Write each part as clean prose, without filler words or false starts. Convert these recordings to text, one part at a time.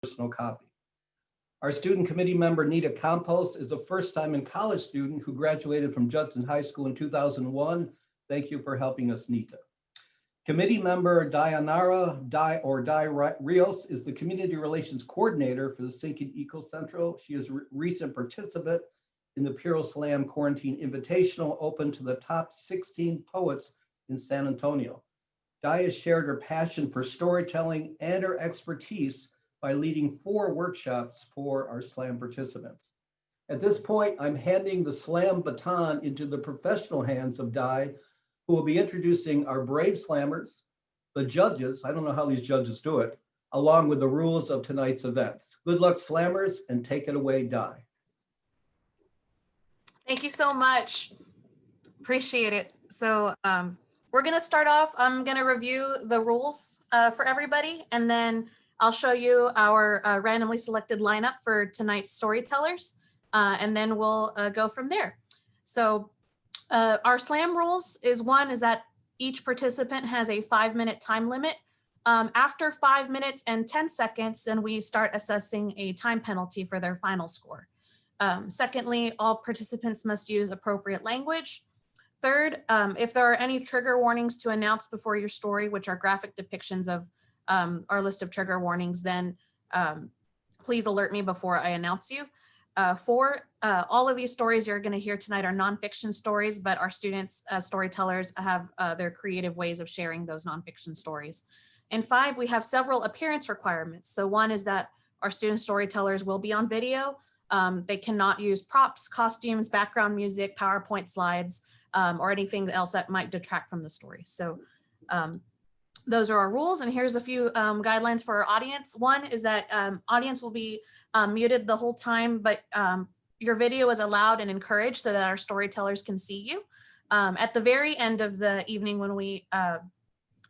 personal copy. Our student committee member, Nita Campos, is a first-time in college student who graduated from Judson High School in 2001. Thank you for helping us, Nita. Committee member Di Rios is the community relations coordinator for the Sinking Eco Central. She is a recent participant in the Puro Slam Quarantine Invitational open to the top 16 poets in San Antonio. Di has shared her passion for storytelling and her expertise by leading 4 workshops for our Slam participants. At this point, I'm handing the Slam baton into the professional hands of Di, who will be introducing our brave Slammers, the judges, I don't know how these judges do it, along with the rules of tonight's events. Good luck, Slammers, and take it away, Di. Thank you so much. Appreciate it. So we're gonna start off, I'm gonna review the rules for everybody, and then I'll show you our randomly selected lineup for tonight's storytellers, and then we'll go from there. So our Slam rules is that each participant has a 5-minute time limit. After 5 minutes and 10 seconds, then we start assessing a time penalty for their final score. Secondly, all participants must use appropriate language. Third, if there are any trigger warnings to announce before your story, which are graphic depictions of our list of trigger warnings, then please alert me before I announce you. 4, all of these stories you're going to hear tonight are nonfiction stories, but our students as storytellers have their creative ways of sharing those nonfiction stories. And 5, we have several appearance requirements. So one is that our student storytellers will be on video. They cannot use props, costumes, background music, PowerPoint slides, or anything else that might detract from the story. So those are our rules. And here's a few guidelines for our audience. One is that audience will be muted the whole time, but your video is allowed and encouraged so that our storytellers can see you. At the very end of the evening, when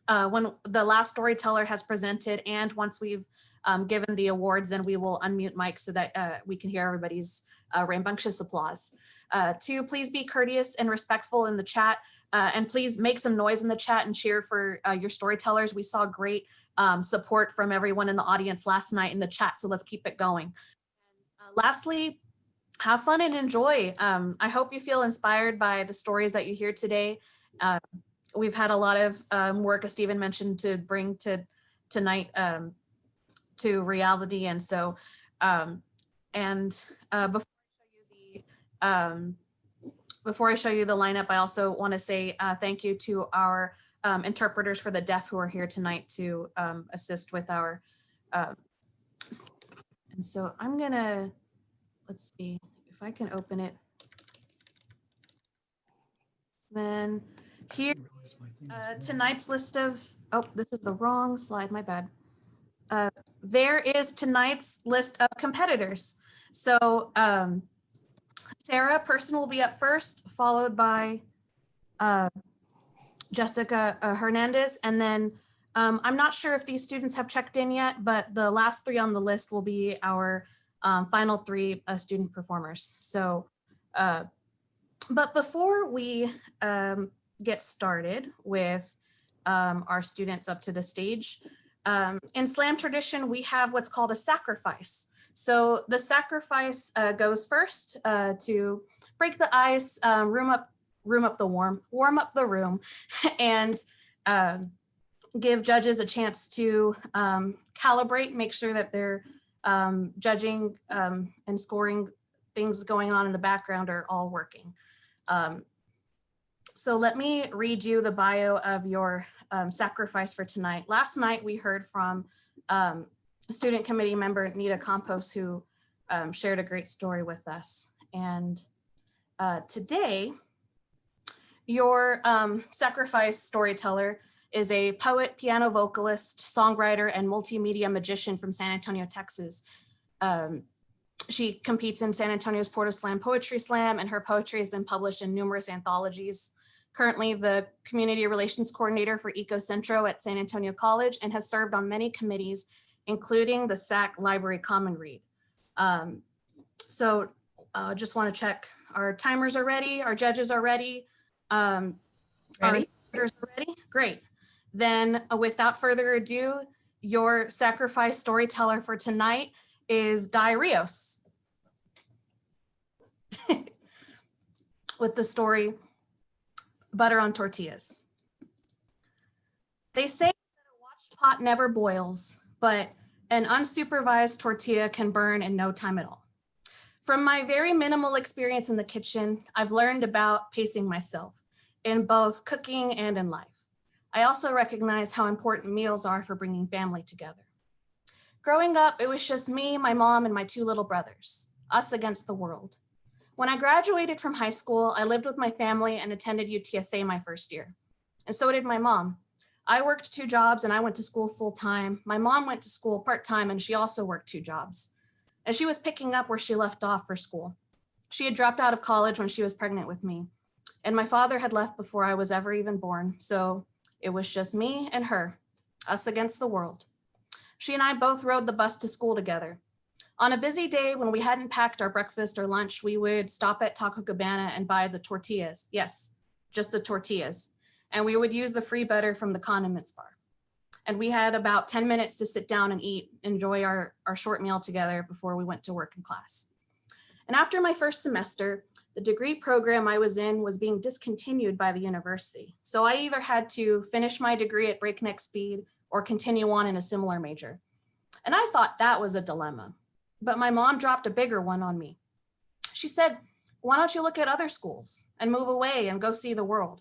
the last storyteller has presented and once we've given the awards, then we will unmute mics so that we can hear everybody's rambunctious applause. 2, please be courteous and respectful in the chat. And please make some noise in the chat and cheer for your storytellers. We saw great support from everyone in the audience last night in the chat, so let's keep it going. Lastly, have fun and enjoy. I hope you feel inspired by the stories that you hear today. We've had a lot of work, as Stephen mentioned, to bring to tonight to reality. And so, before I show you the lineup, I also want to say thank you to our interpreters for the deaf who are here tonight to assist with our, and so I'm gonna, let's see if I can open it. Then here, tonight's list of, oh, this is the wrong slide, my bad. There is tonight's list of competitors. So Sarah Person will be up first, followed by Jessica Hernandez. And then I'm not sure if these students have checked in yet, but the last 3 on the list will be our final 3 student performers. So, but before we get started with our students up to the stage, in Slam tradition, we have what's called a sacrifice. So the sacrifice goes first to break the ice, warm up the room, and give judges a chance to calibrate, make sure that they're judging and scoring things going on in the background are all working. So let me read you the bio of your sacrifice for tonight. Last night we heard from student committee member Nita Campos, who shared a great story with us. And today, your sacrifice storyteller is a poet, piano vocalist, songwriter, and multimedia magician from San Antonio, Texas. She competes in San Antonio's Puro Slam Poetry Slam, and her poetry has been published in numerous anthologies. Currently the community relations coordinator for Eco Centro at San Antonio College, and has served on many committees, including the SAC Library Common Read. So just want to check our timers are ready, our judges are ready. Our editors are ready? Great. Then without further ado, your sacrifice storyteller for tonight is Di Rios with the story Butter on Tortillas. They say that a watched pot never boils, but an unsupervised tortilla can burn in no time at all. From my very minimal experience in the kitchen, I've learned about pacing myself in both cooking and in life. I also recognize how important meals are for bringing family together. Growing up, it was just me, my mom, and my 2 little brothers, us against the world. When I graduated from high school, I lived with my family and attended UTSA my first year. And so did my mom. I worked 2 jobs and I went to school full time. My mom went to school part-time and she also worked 2 jobs. And she was picking up where she left off for school. She had dropped out of college when she was pregnant with me. And my father had left before I was ever even born. So it was just me and her, us against the world. She and I both rode the bus to school together. On a busy day when we hadn't packed our breakfast or lunch, we would stop at Taco Cabana and buy the tortillas. Yes, just the tortillas. And we would use the free butter from the condiments bar. And we had about 10 minutes to sit down and eat, enjoy our short meal together before we went to work and class. And after my first semester, the degree program I was in was being discontinued by the university. So I either had to finish my degree at breakneck speed or continue on in a similar major. And I thought that was a dilemma, but my mom dropped a bigger one on me. She said, why don't you look at other schools and move away and go see the world?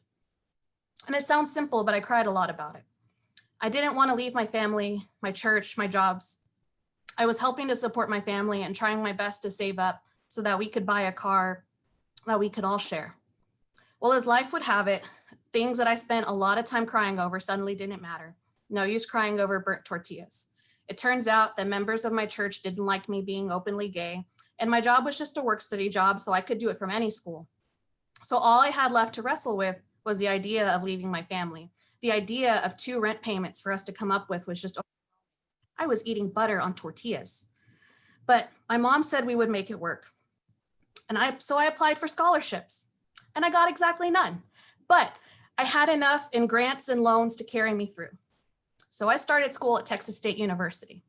And it sounds simple, but I cried a lot about it. I didn't want to leave my family, my church, my jobs. I was helping to support my family and trying my best to save up so that we could buy a car that we could all share. Well, as life would have it, things that I spent a lot of time crying over suddenly didn't matter. No use crying over burnt tortillas. It turns out that members of my church didn't like me being openly gay, and my job was just a work-study job, so I could do it from any school. So all I had left to wrestle with was the idea of leaving my family. The idea of 2 rent payments for us to come up with was just, I was eating butter on tortillas. But my mom said we would make it work. So I applied for scholarships and I got exactly none, but I had enough in grants and loans to carry me through. So I started school at Texas State University.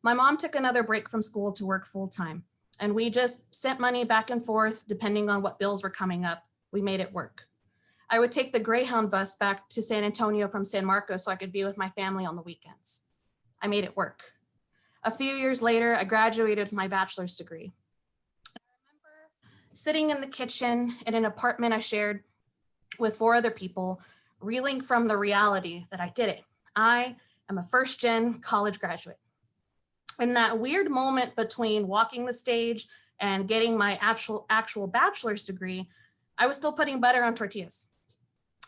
My mom took another break from school to work full time, and we just sent money back and forth depending on what bills were coming up. We made it work. I would take the Greyhound bus back to San Antonio from San Marcos so I could be with my family on the weekends. I made it work. A few years later, I graduated with my bachelor's degree. I remember sitting in the kitchen in an apartment I shared with 4 other people, reeling from the reality that I did it. I am a first-gen college graduate. In that weird moment between walking the stage and getting my actual bachelor's degree, I was still putting butter on tortillas.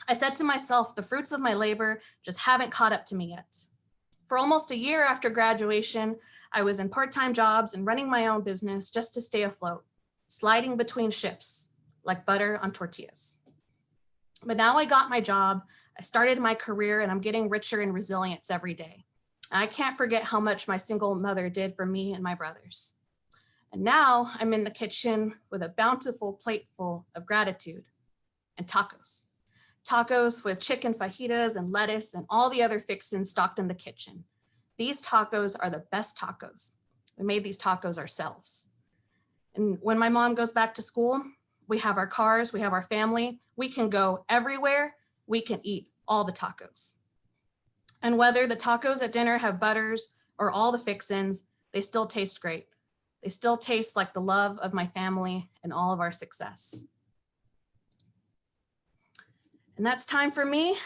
I said to myself, the fruits of my labor just haven't caught up to me yet. For almost a year after graduation, I was in part-time jobs and running my own business just to stay afloat, sliding between shifts like butter on tortillas. But now I got my job, I started my career, and I'm getting richer in resilience every day. And I can't forget how much my single mother did for me and my brothers. And now I'm in the kitchen with a bountiful plate full of gratitude and tacos. Tacos with chicken fajitas and lettuce and all the other fixins stocked in the kitchen. These tacos are the best tacos. We made these tacos ourselves. And when my mom goes back to school, we have our cars, we have our family, we can go everywhere, we can eat all the tacos. And whether the tacos at dinner have butters or all the fixins, they still taste great. They still taste like the love of my family and all of our success. And that's time for me.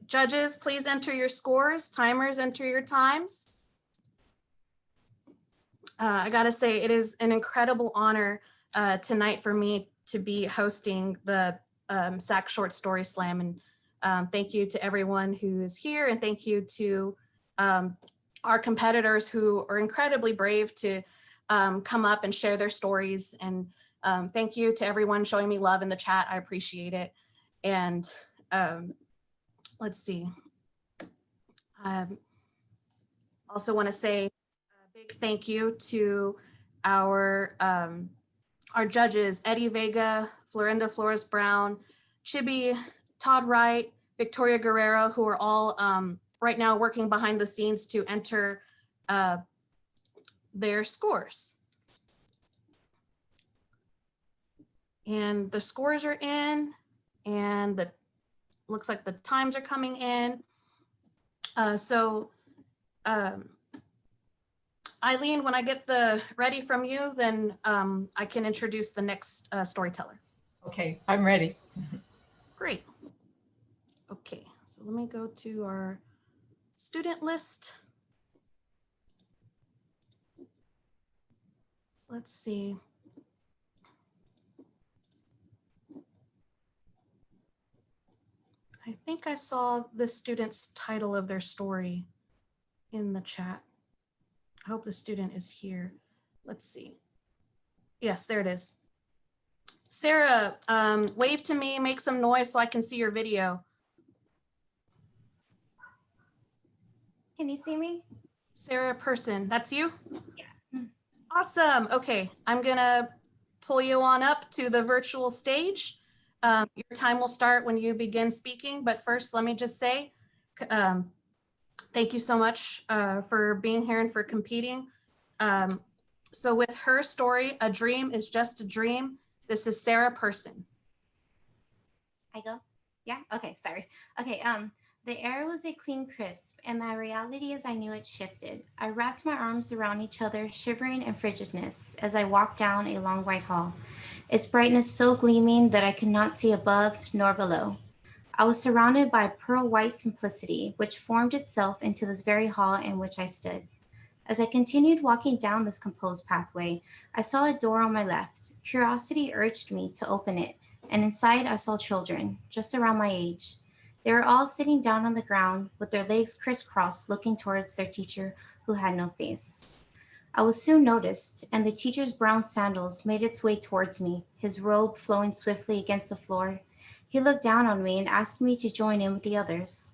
Judges, please enter your scores. Timers, enter your times. I gotta say, it is an incredible honor tonight for me to be hosting the SAC Short Story Slam. And thank you to everyone who is here, and thank you to our competitors who are incredibly brave to come up and share their stories. And thank you to everyone showing me love in the chat. I appreciate it. And let's see. Also want to say a big thank you to our judges, Eddie Vega, Florinda Flores Brown, Chibi, Todd Wright, Victoria Guerrero, who are all right now working behind the scenes to enter their scores. And the scores are in, and the looks like the times are coming in. Eileen, when I get the ready from you, then I can introduce the next storyteller. Okay, I'm ready. Great. Okay, so let me go to our student list. Let's see. I think I saw this student's title of their story in the chat. I hope the student is here. Let's see. Yes, there it is. Sarah, wave to me, make some noise so I can see your video. Can you see me? Sarah Person, that's you? Yeah. Awesome. Okay, I'm gonna pull you on up to the virtual stage. Your time will start when you begin speaking, but first let me just say, thank you so much for being here and for competing. So with her story, A Dream is Just a Dream, this is Sarah Person. I go? Yeah? Okay, sorry. Okay, the air was a clean crisp, and my reality as I knew it shifted. I wrapped my arms around each other, shivering in frigidness, as I walked down a long white hall, its brightness so gleaming that I could not see above nor below. I was surrounded by pearl white simplicity, which formed itself into this very hall in which I stood. As I continued walking down this composed pathway, I saw a door on my left. Curiosity urged me to open it, and inside I saw children, just around my age. They were all sitting down on the ground with their legs crisscrossed, looking towards their teacher who had no face. I was soon noticed, and the teacher's brown sandals made its way towards me, his robe flowing swiftly against the floor. He looked down on me and asked me to join in with the others.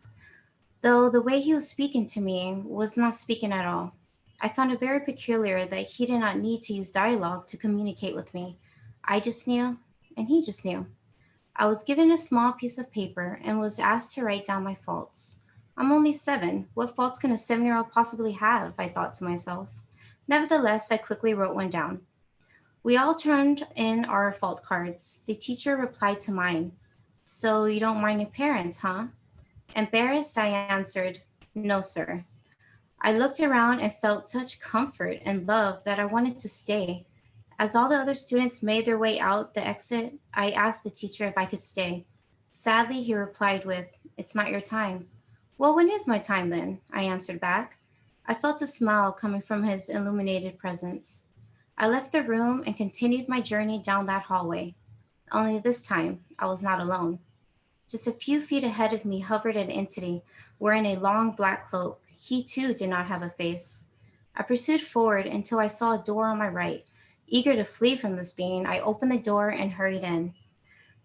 Though the way he was speaking to me was not speaking at all. I found it very peculiar that he did not need to use dialogue to communicate with me. I just knew, and he just knew. I was given a small piece of paper and was asked to write down my faults. I'm only 7. What faults can a 7-year-old possibly have? I thought to myself. Nevertheless, I quickly wrote one down. We all turned in our fault cards. The teacher replied to mine. So you don't mind your parents, huh? Embarrassed, I answered, no, sir. I looked around and felt such comfort and love that I wanted to stay. As all the other students made their way out the exit, I asked the teacher if I could stay. Sadly, he replied with, it's not your time. Well, when is my time then? I answered back. I felt a smile coming from his illuminated presence. I left the room and continued my journey down that hallway. Only this time, I was not alone. Just a few feet ahead of me hovered an entity wearing a long black cloak. He too did not have a face. I pursued forward until I saw a door on my right. Eager to flee from this being, I opened the door and hurried in.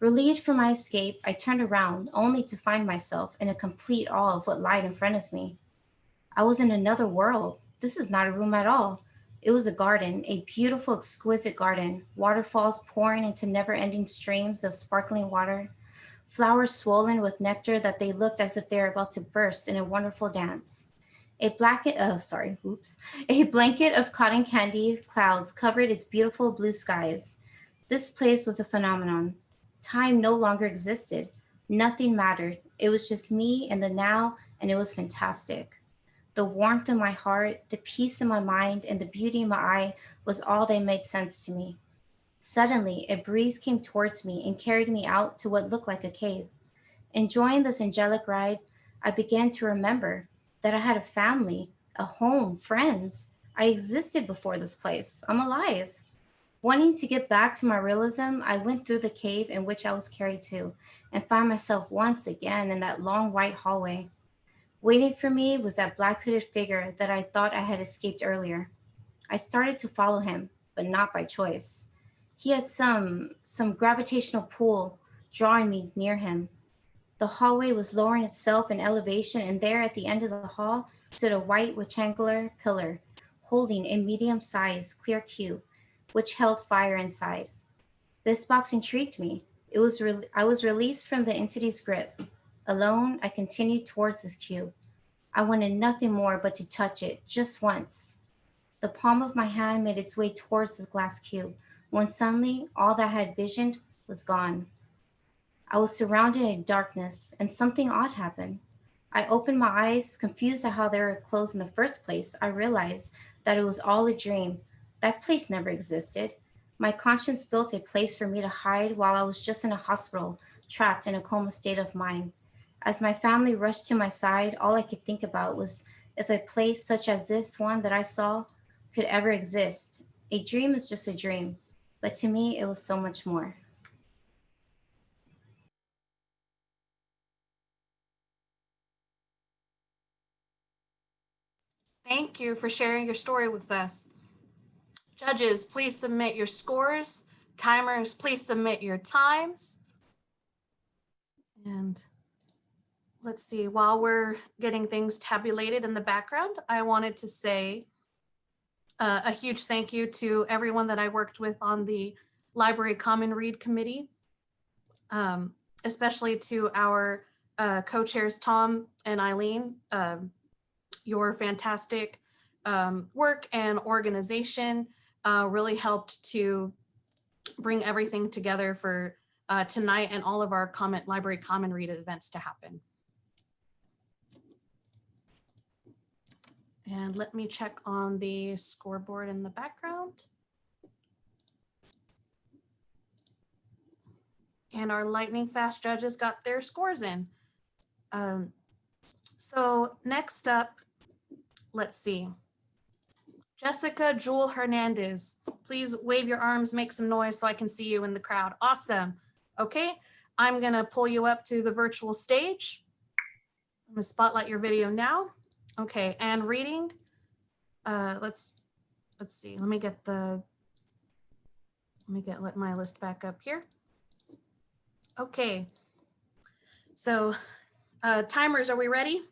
Relieved from my escape, I turned around only to find myself in a complete awe of what lied in front of me. I was in another world. This is not a room at all. It was a garden, a beautiful, exquisite garden, waterfalls pouring into never-ending streams of sparkling water, flowers swollen with nectar that they looked as if they were about to burst in a wonderful dance. A blanket of cotton candy clouds covered its beautiful blue skies. This place was a phenomenon. Time no longer existed. Nothing mattered. It was just me and the now, and it was fantastic. The warmth in my heart, the peace in my mind, and the beauty in my eye was all that made sense to me. Suddenly, a breeze came towards me and carried me out to what looked like a cave. Enjoying this angelic ride, I began to remember that I had a family, a home, friends. I existed before this place. I'm alive. Wanting to get back to my realism, I went through the cave in which I was carried to and found myself once again in that long white hallway. Waiting for me was that black hooded figure that I thought I had escaped earlier. I started to follow him, but not by choice. He had some gravitational pull drawing me near him. The hallway was lowering itself in elevation, and there at the end of the hall stood a white rectangular pillar holding a medium-sized clear cube, which held fire inside. This box intrigued me. I was released from the entity's grip. Alone, I continued towards this cube. I wanted nothing more but to touch it just once. The palm of my hand made its way towards the glass cube, when suddenly all that I had visioned was gone. I was surrounded in darkness, and something odd happened. I opened my eyes, confused at how they were closed in the first place. I realized that it was all a dream. That place never existed. My conscience built a place for me to hide while I was just in a hospital, trapped in a coma state of mind. As my family rushed to my side, all I could think about was if a place such as this one that I saw could ever exist. A dream is just a dream, but to me, it was so much more. Thank you for sharing your story with us. Judges, please submit your scores. Timers, please submit your times. And let's see, while we're getting things tabulated in the background, I wanted to say a huge thank you to everyone that I worked with on the Library Common Read Committee, especially to our co-chairs, Tom and Eileen. Your fantastic work and organization really helped to bring everything together for tonight and all of our Library Common Read events to happen. And let me check on the scoreboard in the background. And our lightning fast judges got their scores in. So next up, let's see. Jessica Jewel Hernandez, please wave your arms, make some noise so I can see you in the crowd. Awesome. Okay, I'm gonna pull you up to the virtual stage. I'm gonna spotlight your video now. Okay, and reading. Let's see. Let me get my list back up here. Okay. So, timers, are we ready?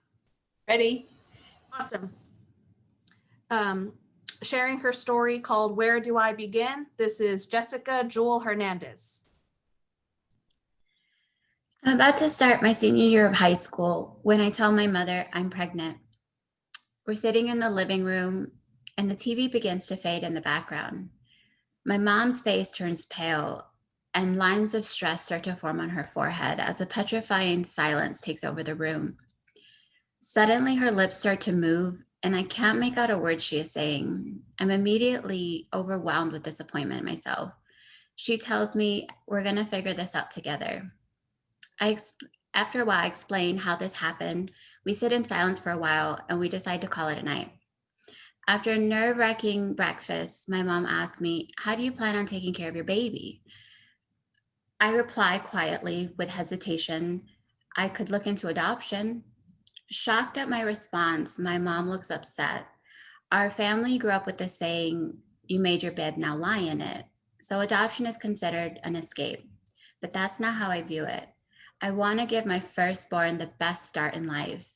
Ready. Awesome. Sharing her story called Where Do I Begin? This is Jessica Jewel Hernandez. I'm about to start my senior year of high school when I tell my mother I'm pregnant. We're sitting in the living room and the TV begins to fade in the background. My mom's face turns pale and lines of stress start to form on her forehead as a petrifying silence takes over the room. Suddenly her lips start to move and I can't make out a word she is saying. I'm immediately overwhelmed with disappointment myself. She tells me we're gonna figure this out together. After a while, I explain how this happened. We sit in silence for a while and we decide to call it a night. After a nerve-wracking breakfast, my mom asked me, how do you plan on taking care of your baby? I reply quietly with hesitation, I could look into adoption. Shocked at my response, my mom looks upset. Our family grew up with the saying, you made your bed, now lie in it. So adoption is considered an escape, but that's not how I view it. I want to give my firstborn the best start in life.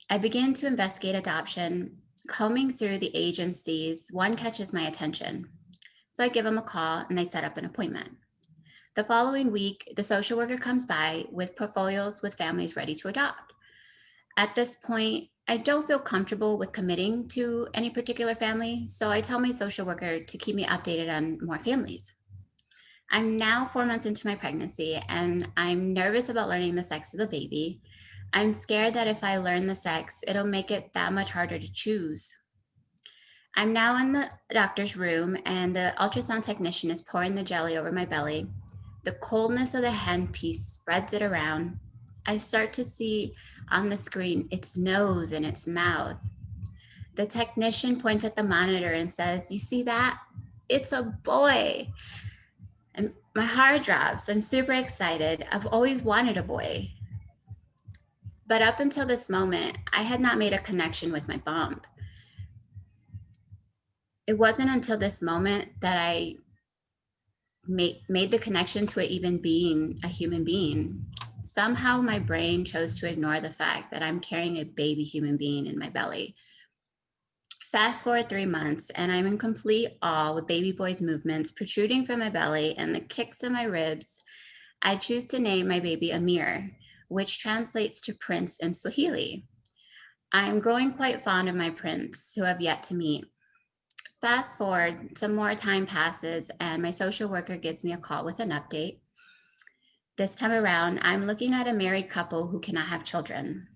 I begin to investigate adoption. Combing through the agencies, one catches my attention. So I give him a call and I set up an appointment. The following week, the social worker comes by with portfolios with families ready to adopt. At this point, I don't feel comfortable with committing to any particular family, so I tell my social worker to keep me updated on more families. I'm now 4 months into my pregnancy and I'm nervous about learning the sex of the baby. I'm scared that if I learn the sex, it'll make it that much harder to choose. I'm now in the doctor's room and the ultrasound technician is pouring the jelly over my belly. The coldness of the handpiece spreads it around. I start to see on the screen its nose and its mouth. The technician points at the monitor and says, you see that? It's a boy. And my heart drops. I'm super excited. I've always wanted a boy. But up until this moment, I had not made a connection with my bump. It wasn't until this moment that I made the connection to it even being a human being. Somehow my brain chose to ignore the fact that I'm carrying a baby human being in my belly. Fast forward 3 months and I'm in complete awe with baby boy's movements protruding from my belly and the kicks in my ribs. I choose to name my baby Amir, which translates to prince in Swahili. I'm growing quite fond of my prince, who I've yet to meet. Fast forward, some more time passes, and my social worker gives me a call with an update. This time around, I'm looking at a married couple who cannot have children.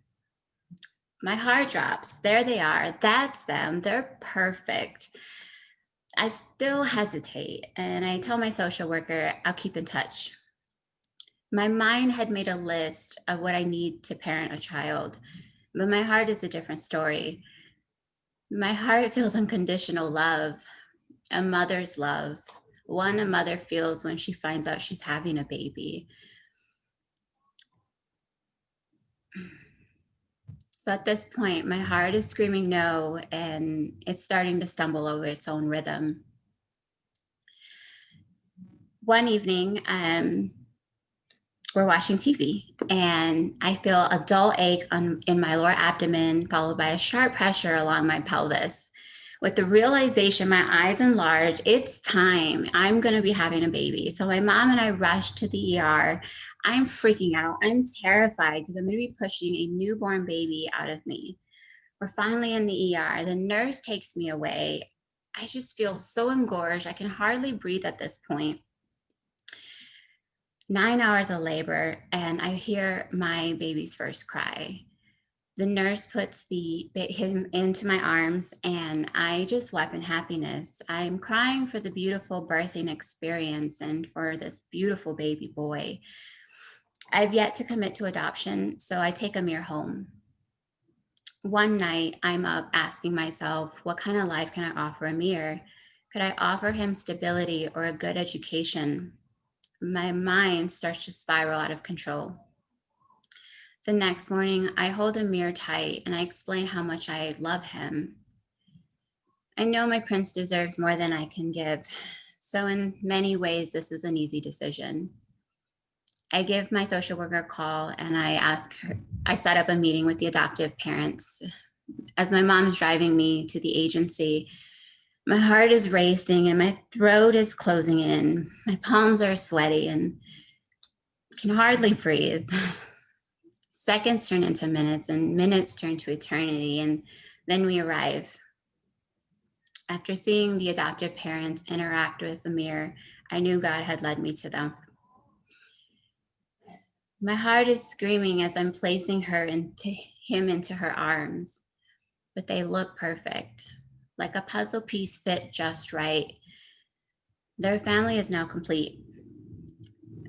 My heart drops. There they are. That's them. They're perfect. I still hesitate, and I tell my social worker I'll keep in touch. My mind had made a list of what I need to parent a child, but my heart is a different story. My heart feels unconditional love, a mother's love, one a mother feels when she finds out she's having a baby. So at this point, my heart is screaming no, and it's starting to stumble over its own rhythm. One evening, we're watching TV, and I feel a dull ache in my lower abdomen, followed by a sharp pressure along my pelvis. With the realization, my eyes enlarge, it's time. I'm going to be having a baby. So my mom and I rushed to the ER. I'm freaking out. I'm terrified because I'm going to be pushing a newborn baby out of me. We're finally in the ER. The nurse takes me away. I just feel so engorged. I can hardly breathe at this point. 9 hours of labor, and I hear my baby's first cry. The nurse puts him into my arms, and I just wept in happiness. I'm crying for the beautiful birthing experience and for this beautiful baby boy. I've yet to commit to adoption, so I take Amir home. One night, I'm up asking myself, what kind of life can I offer Amir? Could I offer him stability or a good education? My mind starts to spiral out of control. The next morning, I hold Amir tight and I explain how much I love him. I know my prince deserves more than I can give, so in many ways, this is an easy decision. I give my social worker a call and I set up a meeting with the adoptive parents. As my mom is driving me to the agency, my heart is racing and my throat is closing in. My palms are sweaty and can hardly breathe. Seconds turn into minutes and minutes turn to eternity, and then we arrive. After seeing the adoptive parents interact with Amir, I knew God had led me to them. My heart is screaming as I'm placing him into her arms, but they look perfect, like a puzzle piece fit just right. Their family is now complete.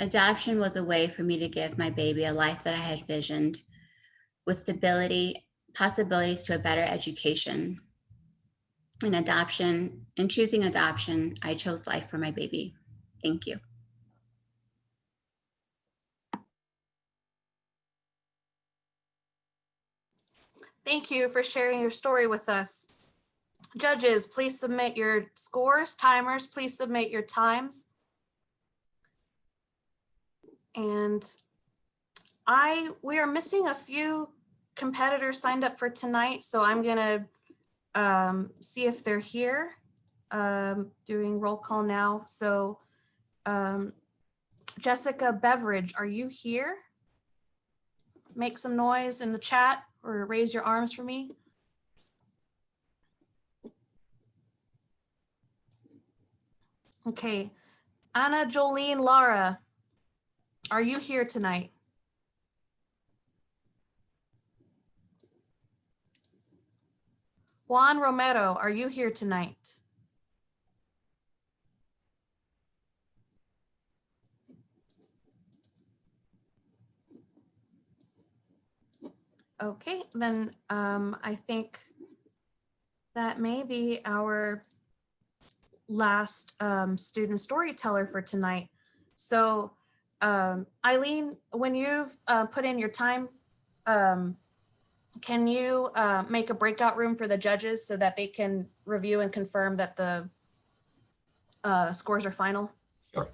Adoption was a way for me to give my baby a life that I had visioned, with stability, possibilities to a better education. In choosing adoption, I chose life for my baby. Thank you. Thank you for sharing your story with us. Judges, please submit your scores. Timers, please submit your times. And we are missing a few competitors signed up for tonight, so I'm gonna see if they're here. Doing roll call now. So Jessica Beveridge, are you here? Make some noise in the chat or raise your arms for me. Okay, Anna Jolene Lara, are you here tonight? Juan Romero, are you here tonight? Okay, then I think that may be our last student storyteller for tonight. So Eileen, when you've put in your time, can you make a breakout room for the judges so that they can review and confirm that the scores are final? Sure.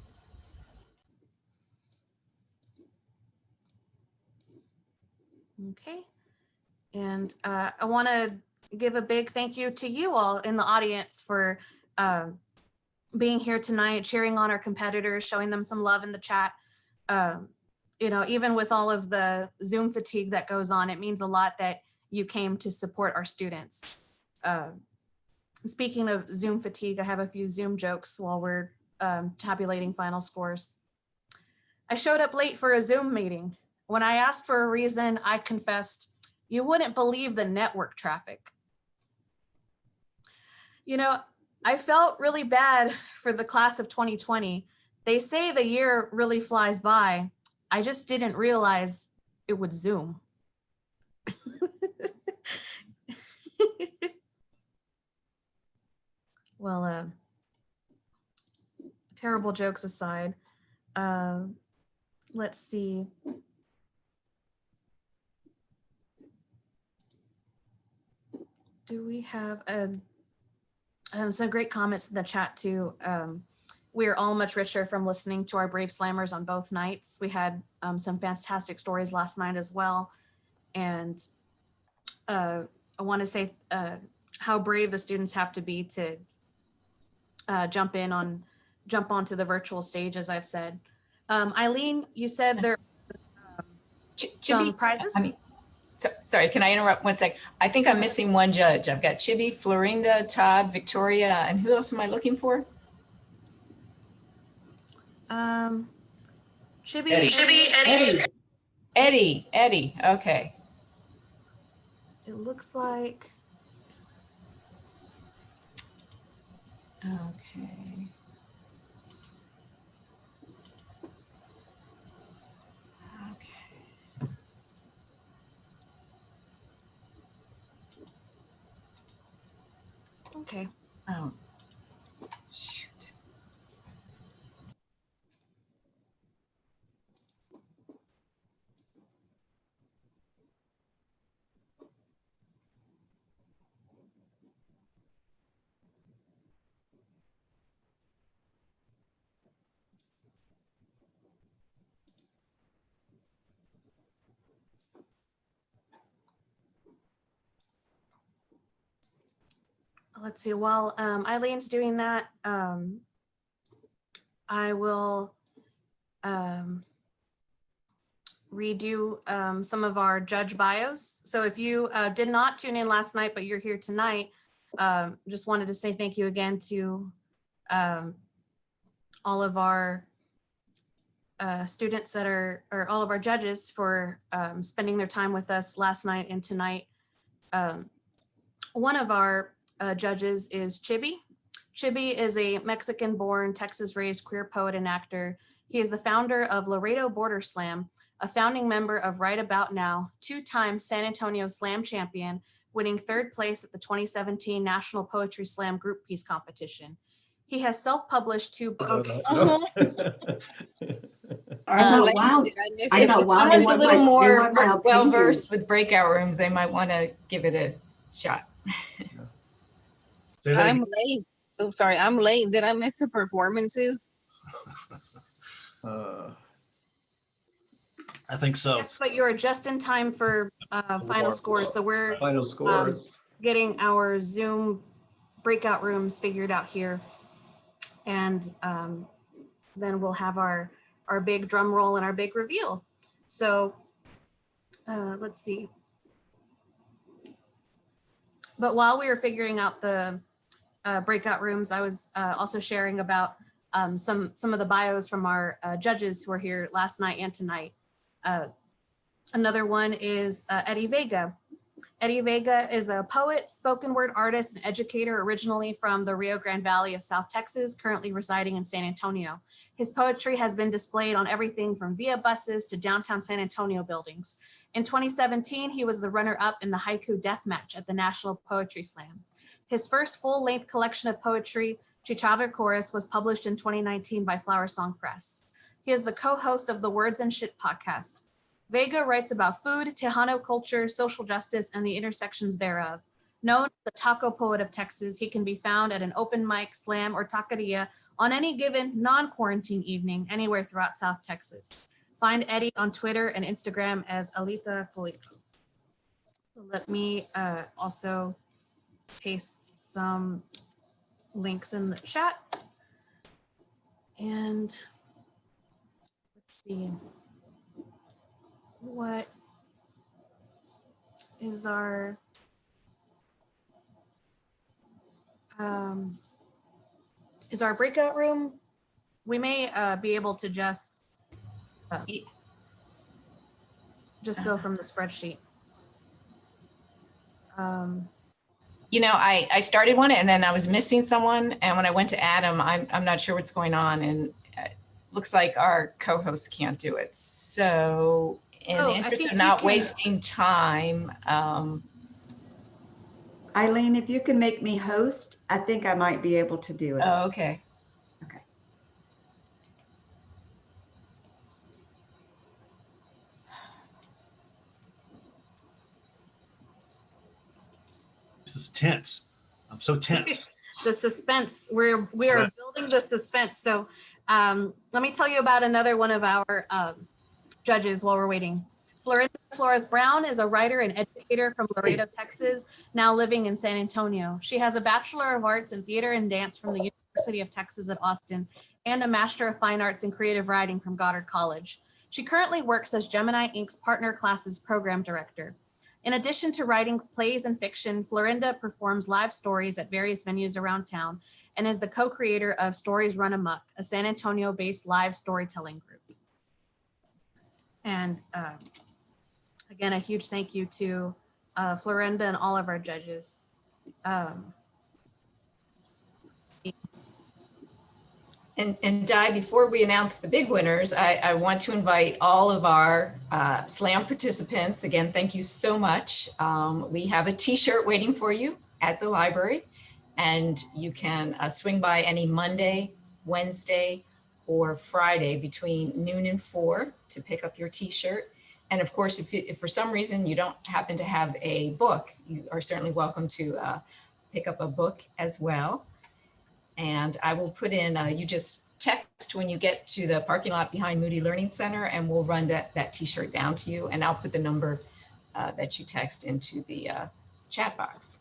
Okay. And I want to give a big thank you to you all in the audience for being here tonight, cheering on our competitors, showing them some love in the chat. You know, even with all of the Zoom fatigue that goes on, it means a lot that you came to support our students. Speaking of Zoom fatigue, I have a few Zoom jokes while we're tabulating final scores. I showed up late for a Zoom meeting. When I asked for a reason, I confessed, "You wouldn't believe the network traffic." You know, I felt really bad for the class of 2020. They say the year really flies by. I just didn't realize it would Zoom. Well, terrible jokes aside, let's see. Do we have some great comments in the chat too? We are all much richer from listening to our brave slammers on both nights. We had some fantastic stories last night as well. And I want to say how brave the students have to be to jump onto the virtual stage, as I've said. Eileen, you said there are some prizes? Sorry, can I interrupt 1 sec? I think I'm missing one judge. I've got Chibi, Florinda, Todd, Victoria, and who else am I looking for? Chibi, Eddie. Okay. It looks like. Okay. Okay. Oh, shoot. Let's see, while Eileen's doing that, I will read you some of our judge bios. So if you did not tune in last night, but you're here tonight, just wanted to say thank you again to all of our students that or all of our judges for spending their time with us last night and tonight. One of our judges is Chibi. Chibi is a Mexican-born, Texas-raised queer poet and actor. He is the founder of Laredo Border Slam, a founding member of Right About Now, two-time San Antonio Slam champion, winning 3rd place at the 2017 National Poetry Slam Group Piece Competition. He has self-published 2 books. I thought, wow, Someone's a little more well-versed with breakout rooms. They might want to give it a shot. I'm late. Oh, sorry, I'm late. Did I miss the performances? I think so. Yes, but you're just in time for final scores. So we're Final scores. getting our Zoom breakout rooms figured out here. And then we'll have our big drum roll and our big reveal. So let's see. But while we were figuring out the breakout rooms, I was also sharing about some of the bios from our judges who were here last night and tonight. Another one is Eddie Vega. Eddie Vega is a poet, spoken word artist, and educator originally from the Rio Grande Valley of South Texas, currently residing in San Antonio. His poetry has been displayed on everything from via buses to downtown San Antonio buildings. In 2017, he was the runner-up in the Haiku Death Match at the National Poetry Slam. His first full-length collection of poetry, Chicharra Chorus, was published in 2019 by Flower Song Press. He is the co-host of the Words and Shit podcast. Vega writes about food, Tejano culture, social justice, and the intersections thereof. Known as the taco poet of Texas, he can be found at an open mic, slam, or taqueria on any given non-quarantine evening anywhere throughout South Texas. Find Eddie on Twitter and Instagram as Alita Felico. So let me also paste some links in the chat. And let's see. What is our breakout room. We may be able to just go from the spreadsheet. You know, I started one and then I was missing someone. And when I went to add them, I'm not sure what's going on. And it looks like our co-host can't do it. So in the interest of not wasting time. Eileen, if you can make me host, I think I might be able to do it. Oh, okay. Okay. This is tense. I'm so tense. The suspense. We are building the suspense. So let me tell you about another one of our judges while we're waiting. Florinda Flores Brown is a writer and educator from Laredo, Texas, now living in San Antonio. She has a Bachelor of Arts in Theater and Dance from the University of Texas at Austin and a Master of Fine Arts in Creative Writing from Goddard College. She currently works as Gemini Inc.'s Partner Classes Program Director. In addition to writing plays and fiction, Florinda performs live stories at various venues around town and is the co-creator of Stories Run Amok, a San Antonio-based live storytelling group. And again, a huge thank you to Florinda and all of our judges. And Di, before we announce the big winners, I want to invite all of our SLAM participants. Again, thank you so much. We have a t-shirt waiting for you at the library, and you can swing by any Monday, Wednesday, or Friday between noon and 4 to pick up your t-shirt. And of course, if for some reason you don't happen to have a book, you are certainly welcome to pick up a book as well. And I will put in, you just text when you get to the parking lot behind Moody Learning Center, and we'll run that t-shirt down to you. And I'll put the number that you text into the chat box.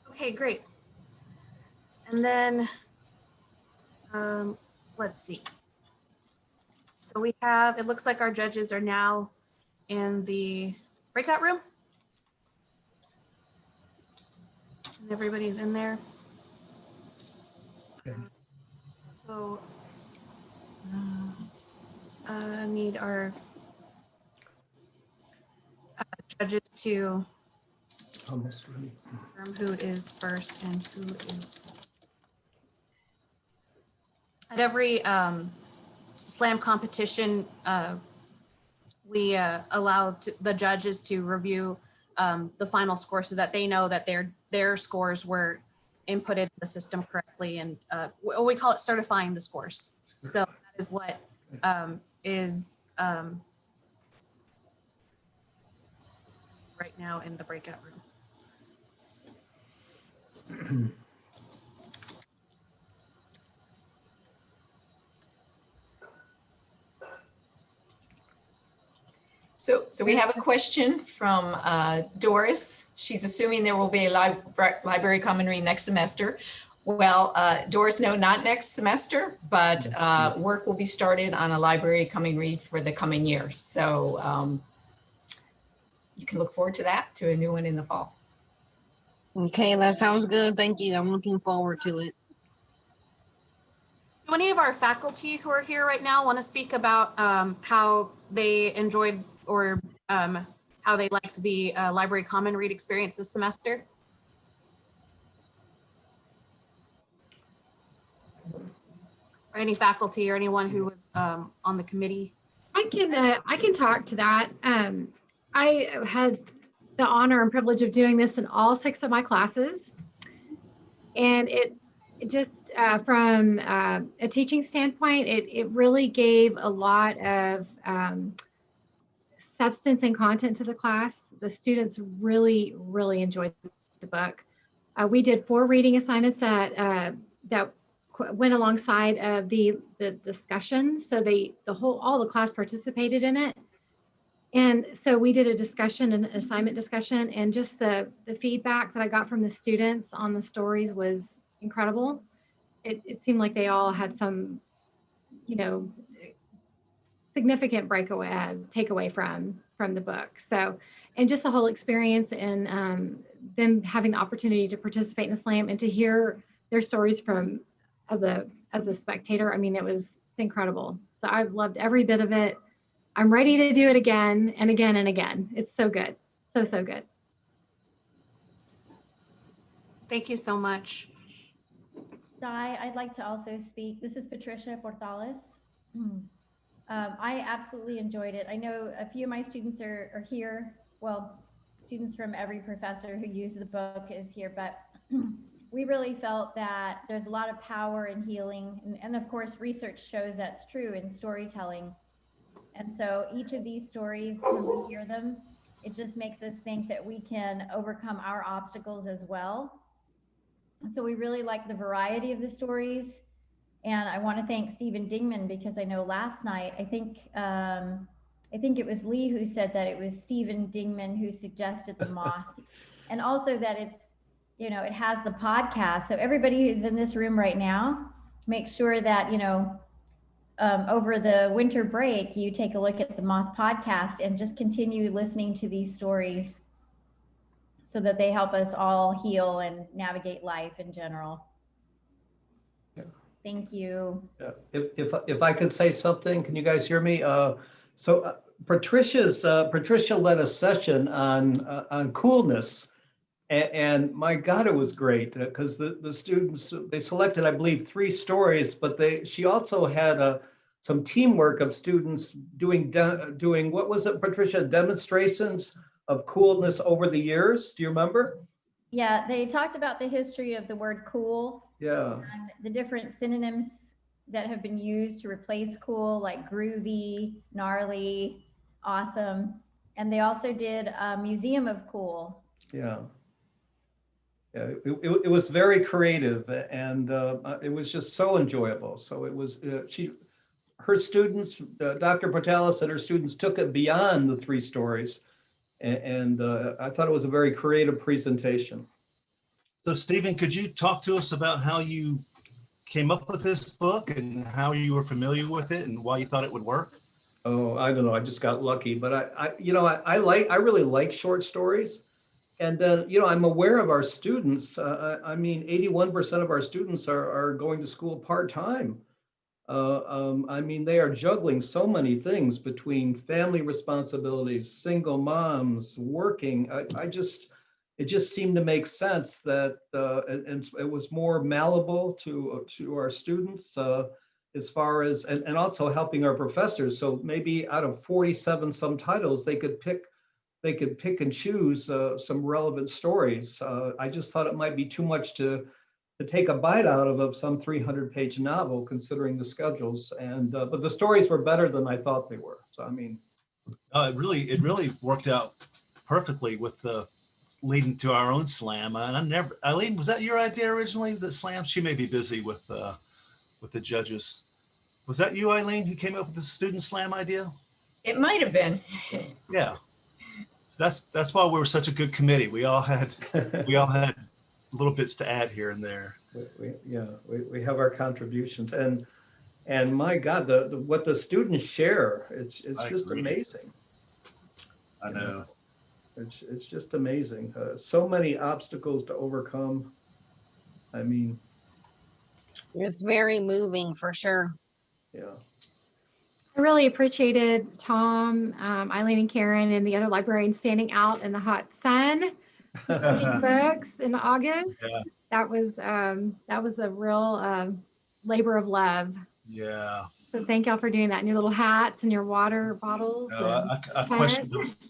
Okay, great. And then, let's see. So we have, it looks like our judges are now in the breakout room. And everybody's in there. Okay. So I need our judges to confirm who is first and who is. At every SLAM competition, we allow the judges to review the final score so that they know that their scores were inputted in the system correctly, and we call it certifying the scores. So that is what is right now in the breakout room. So we have a question from Doris. She's assuming there will be a library common read next semester. Well, Doris, no, not next semester, but work will be started on a library common read for the coming year. So you can look forward to that, to a new one in the fall. Okay, that sounds good. Thank you. I'm looking forward to it. Do any of our faculty who are here right now want to speak about how they enjoyed or how they liked the library common read experience this semester? Or any faculty or anyone who was on the committee? I can talk to that. I had the honor and privilege of doing this in all 6 of my classes, and it just from a teaching standpoint, it really gave a lot of substance and content to the class. The students really enjoyed the book. We did 4 reading assignments that went alongside of the discussions. So all the class participated in it. And so we did a discussion, an assignment discussion, and just the feedback that I got from the students on the stories was incredible. It seemed like they all had some, significant takeaway from the book. So, and just the whole experience and them having the opportunity to participate in the slam and to hear their stories from as a spectator. I mean, it's incredible. So I've loved every bit of it. I'm ready to do it again and again and again. It's so good. So good. Thank you so much. Di, I'd like to also speak. This is Patricia Portales. I absolutely enjoyed it. I know a few of my students are here. Well, students from every professor who used the book is here, but we really felt that there's a lot of power in healing. And of course, research shows that's true in storytelling. And so each of these stories, when we hear them, it just makes us think that we can overcome our obstacles as well. And so we really like the variety of the stories. And I want to thank Stephen Dingman, because I know last night, I think it was Lee who said that it was Stephen Dingman who suggested the moth. And also that it's, it has the podcast. So everybody who's in this room right now, make sure that, over the winter break, you take a look at the Moth podcast and just continue listening to these stories so that they help us all heal and navigate life in general. Thank you. If I could say something, can you guys hear me? Patricia led a session on coolness, and my God, it was great because the students, they selected, I believe, 3 stories, but she also had some teamwork of students doing what was it, Patricia? Demonstrations of coolness over the years. Do you remember? Yeah, they talked about the history of the word cool. Yeah. And the different synonyms that have been used to replace cool, like groovy, gnarly, awesome. And they also did a museum of cool. Yeah. Yeah, it was very creative, and it was just so enjoyable. So it was, her students, Dr. Portales and her students took it beyond the 3 stories. And I thought it was a very creative presentation. So Stephen, could you talk to us about how you came up with this book and how you were familiar with it and why you thought it would work? Oh, I don't know. I just got lucky, but I really like short stories. And then, I'm aware of our students. I mean, 81% of our students are going to school part-time. I mean, they are juggling so many things between family responsibilities, single moms, working. It just seemed to make sense that, and it was more malleable to our students as far as, and also helping our professors. So maybe out of 47 some titles, they could pick and choose some relevant stories. I just thought it might be too much to take a bite out of some 300-page novel, considering the schedules. And but the stories were better than I thought they were. So I mean, it really worked out perfectly with the leading to our own slam. And Eileen, was that your idea originally? The slam? She may be busy with the judges. Was that you, Eileen, who came up with the student slam idea? It might have been. Yeah. So that's why we were such a good committee. We all had little bits to add here and there. We have our contributions, and my God, what the students share, it's just amazing. I know. It's just amazing. So many obstacles to overcome. I mean, It's very moving for sure. Yeah. I really appreciated Tom, Eileen and Karen and the other librarians standing out in the hot sun, distributing books in August. Yeah. That was a real labor of love. Yeah. So thank y'all for doing that. And your little hats and your water bottles. I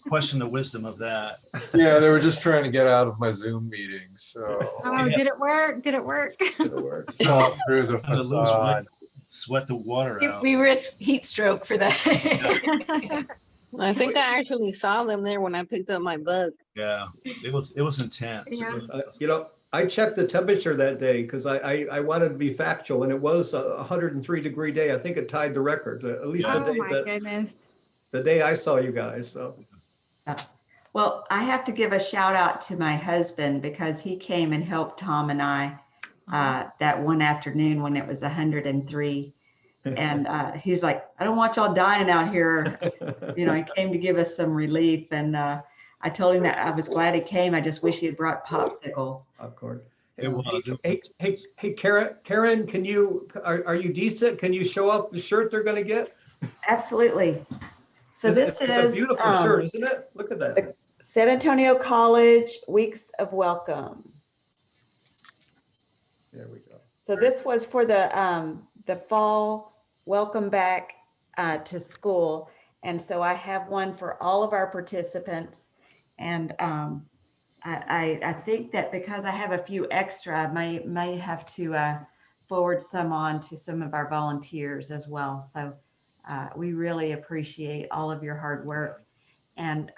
question the wisdom of that. Yeah, they were just trying to get out of my Zoom meetings. So. Oh, did it work? Did it work? Did it work? Fall through the facade. Sweat the water out. We risk heat stroke for that. I think I actually saw them there when I picked up my book. Yeah, it was intense. Yeah. I checked the temperature that day because I wanted to be factual, and it was a 103-degree day. I think it tied the record, at least the day I saw you guys. So. Well, I have to give a shout out to my husband because he came and helped Tom and I that one afternoon when it was 103. And he's like, I don't want y'all dying out here. You know, he came to give us some relief. And I told him that I was glad he came. I just wish he had brought popsicles. Popcorn. It was. Hey, Karen, can you, are you decent? Can you show up the shirt they're going to get? Absolutely. So It's a beautiful shirt, isn't it? Look at that. San Antonio College Weeks of Welcome. There we go. So this was for the fall welcome back to school. And so I have one for all of our participants. And I think that because I have a few extra, I may have to forward some on to some of our volunteers as well. So we really appreciate all of your hard work. And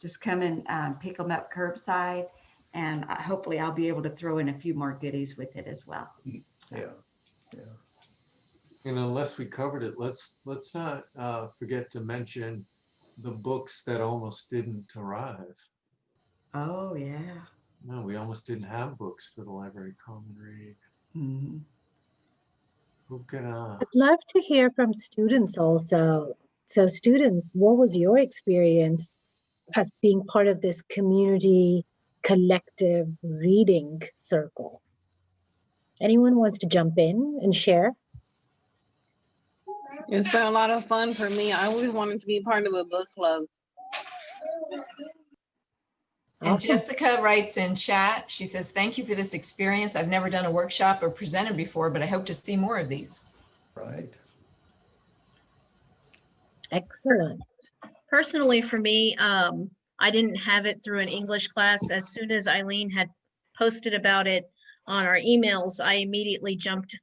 just come and pick them up curbside. And hopefully I'll be able to throw in a few more goodies with it as well. Yeah. And unless we covered it, let's not forget to mention the books that almost didn't arrive. Oh, yeah. No, we almost didn't have books for the Library Common Read. Mm-hmm. Who can, I'd love to hear from students also. So students, what was your experience as being part of this community collective reading circle? Anyone wants to jump in and share? It's been a lot of fun for me. I always wanted to be part of a book club. And Awesome. Jessica writes in chat, she says, thank you for this experience. I've never done a workshop or presented before, but I hope to see more of these. Right. Excellent. Personally, for me, I didn't have it through an English class. As soon as Eileen had posted about it on our emails, I immediately jumped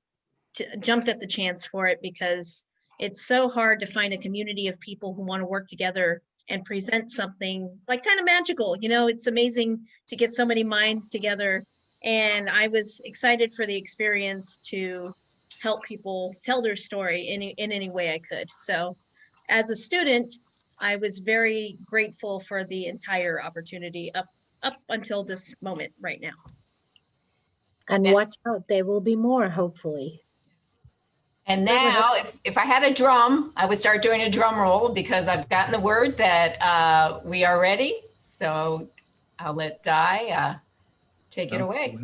at the chance for it because it's so hard to find a community of people who want to work together and present something like kind of magical. You know, it's amazing to get so many minds together. And I was excited for the experience to help people tell their story in any way I could. So as a student, I was very grateful for the entire opportunity up until this moment right now. And watch out, there will be more, hopefully. And now, if I had a drum, I would start doing a drum roll because I've gotten the word that we are ready. So I'll let Di take it away.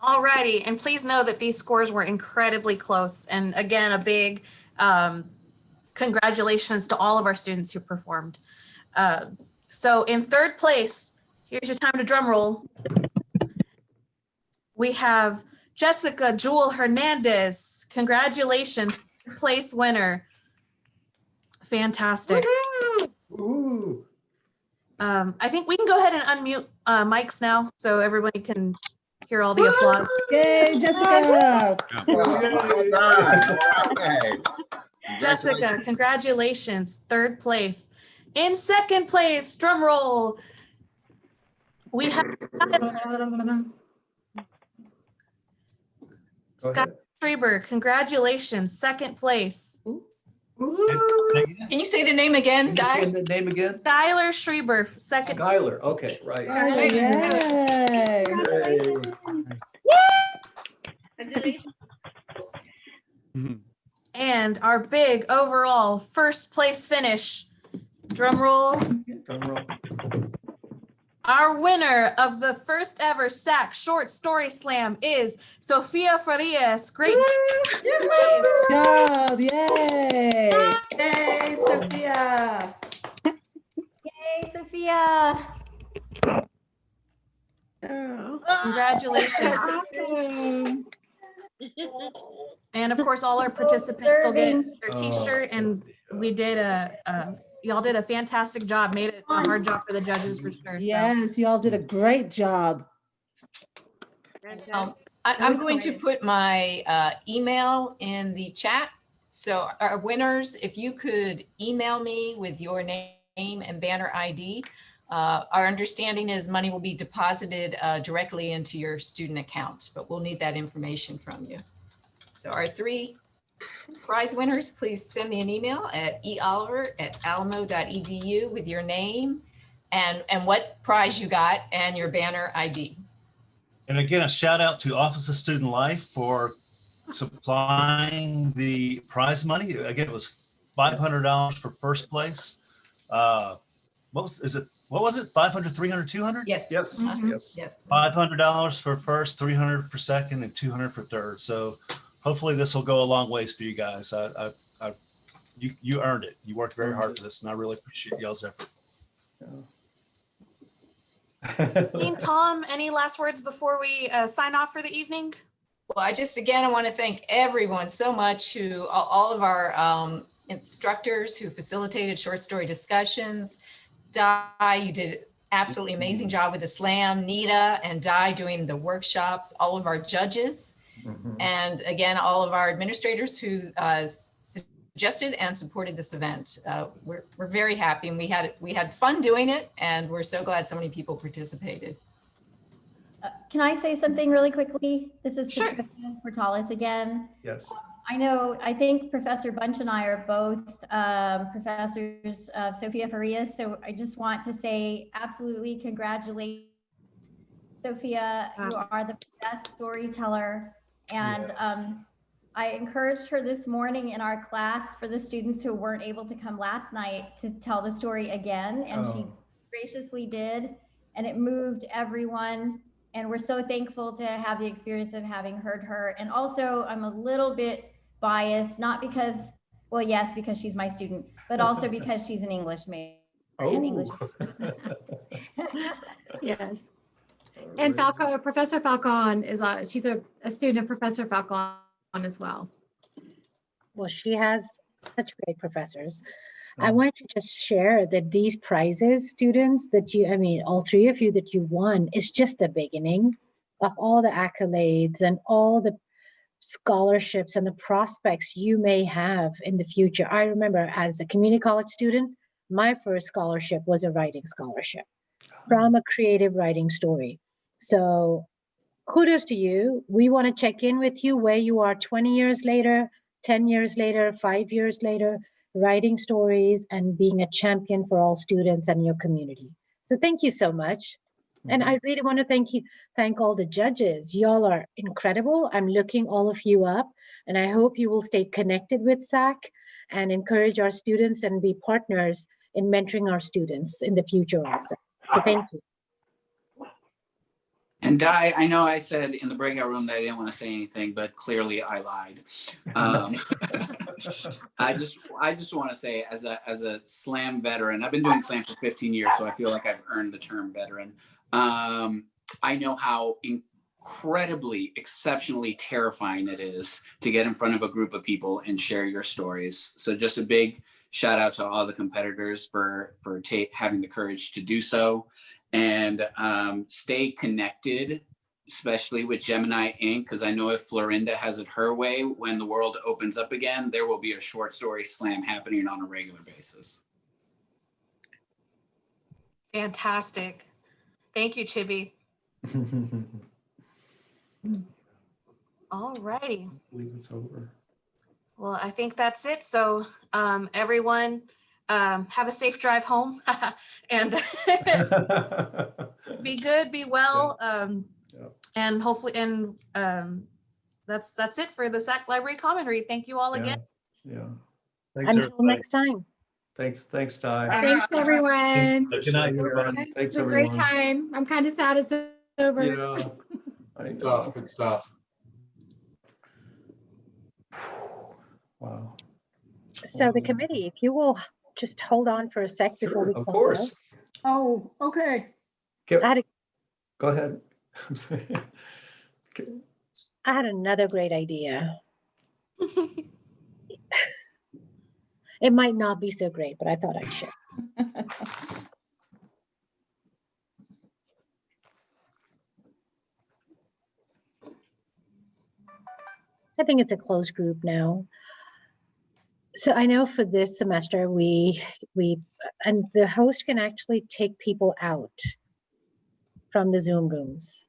Alrighty, and please know that these scores were incredibly close. And again, a big congratulations to all of our students who performed. So in third place, here's your time to drum roll. We have Jessica Jewel Hernandez. Congratulations, third place winner. Fantastic. Ooh. I think we can go ahead and unmute mics now so everybody can hear all the applause. Yay, Jessica! Jessica, congratulations, third place. In second place, drum roll, we have Scott Schreiber, congratulations, second place. Can you say the name again, Can you say Di? the name again? Skylar Schreiber, second. Skylar, okay, right. And our big overall first place finish, drum roll. Drum roll. Our winner of the first ever SAC Short Story Slam is Sophia Farias. Great place. Job, yay! Yay, Sophia! Yay, Sophia! Congratulations. And of course, all our participants still get their t-shirt, and we did y'all did a fantastic job, made it a hard job for the judges for sure. So. Yes, you all did a great job. I'm going to put my email in the chat. So our winners, if you could email me with your name and banner ID, our understanding is money will be deposited directly into your student account, but we'll need that information from you. So our 3 prize winners, please send me an email at eoliver@alamo.edu with your name and what prize you got and your banner ID. And again, a shout out to Office of Student Life for supplying the prize money. Again, it was $500 for first place. What was it? 500, 300, 200? Yes. Yes, Mhm. yes. Yes. $500 for first, 300 for second, and 200 for third. So hopefully this will go a long ways for you guys. You earned it. You worked very hard for this, and I really appreciate y'all's effort. Team Tom, any last words before we sign off for the evening? Well, I want to thank everyone so much all of our instructors who facilitated short story discussions. Di, you did an absolutely amazing job with the slam. Nita and Di doing the workshops, all of our judges, and again, all of our administrators who suggested and supported this event. We're very happy, and we had fun doing it, and we're so glad so many people participated. Can I say something really quickly? This is Sure. Patricia Portalis again. Yes. I think Professor Bunch and I are both professors of Sophia Farias. So I just want to say absolutely congratulate Sophia. You are the best storyteller. And I encouraged her this morning in our class for the students who weren't able to come last night to tell the story again. And she graciously did. And it moved everyone. And we're so thankful to have the experience of having heard her. And also, I'm a little bit biased, not because, well, yes, because she's my student, but also because she's an English major. Yes. And Falcon, Professor Falcon is she's a student of Professor Falcon as well. Well, she has such great professors. I wanted to just share that these prizes, students, all three of you that you won, is just the beginning of all the accolades and all the scholarships and the prospects you may have in the future. I remember as a community college student, my first scholarship was a writing scholarship from a creative writing story. So kudos to you. We want to check in with you where you are 20 years later, 10 years later, 5 years later, writing stories and being a champion for all students and your community. So thank you so much. And I really want to thank all the judges. Y'all are incredible. I'm looking all of you up, and I hope you will stay connected with SAC and encourage our students and be partners in mentoring our students in the future also. So thank you. And Di, I know I said in the breakout room that I didn't want to say anything, but clearly I lied. I just want to say, as a slam veteran, I've been doing slam for 15 years, so I feel like I've earned the term veteran. I know how incredibly, exceptionally terrifying it is to get in front of a group of people and share your stories. So just a big shout out to all the competitors for having the courage to do so. And stay connected, especially with Gemini Inc., because I know if Florinda has it her way, when the world opens up again, there will be a short story slam happening on a regular basis. Fantastic. Thank you, Chibi. All righty. I believe it's over. Well, I think that's it. So everyone, have a safe drive home and be good, be well. And hopefully, that's it for the SAC Library Common Read. Thank you all again. Yeah. Thanks, until next time. Thanks, Di. Thanks, everyone. Good night, everyone. Thanks, It's a everyone. great time. I'm kind of sad it's over. Yeah. Good stuff. Good stuff. Wow. So the committee, if you will just hold on for a sec before we Of close course. out. Oh, okay. Go ahead. I'm sorry. I had another great idea. It might not be so great, but I thought I'd share. I think it's a closed group now. So I know for this semester, and the host can actually take people out from the Zoom rooms.